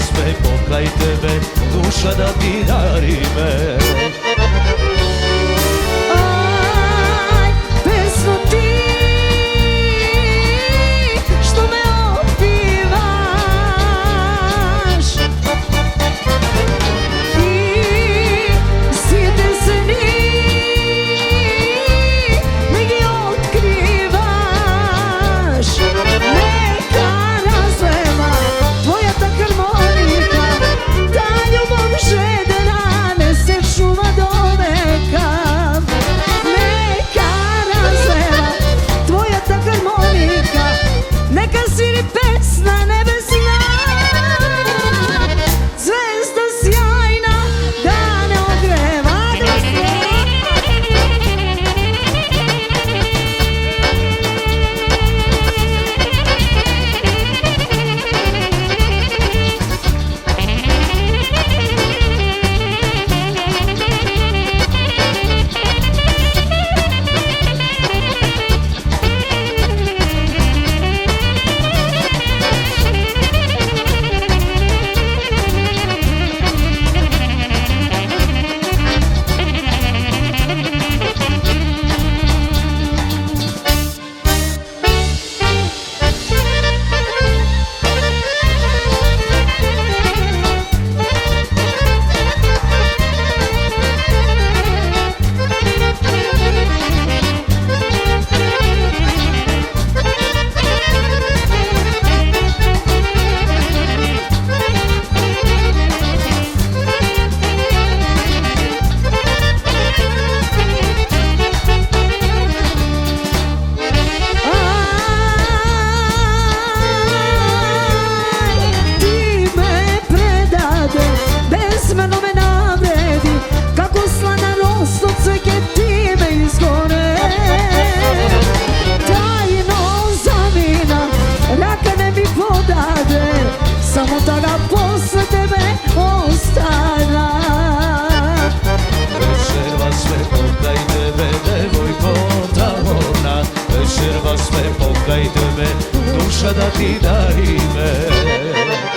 sve pokraj tebe, duša da ti dari me. Aj, pesmo ti što me opivaš i sjete se ni negdje otkrivaš. Neka razleva tvoja ta harmonika, ta ljubav žedna ne se čuva do veka. Neka razleva tvoja ta harmonika, neka sviri pesna nebesna, zvezda sjajna da ne ogreva. Samo da ga posle tebe ostana. Večerva sve pokraj tebe, devojko tavorna, večerva sve pokraj tebe, duša da ti dari me.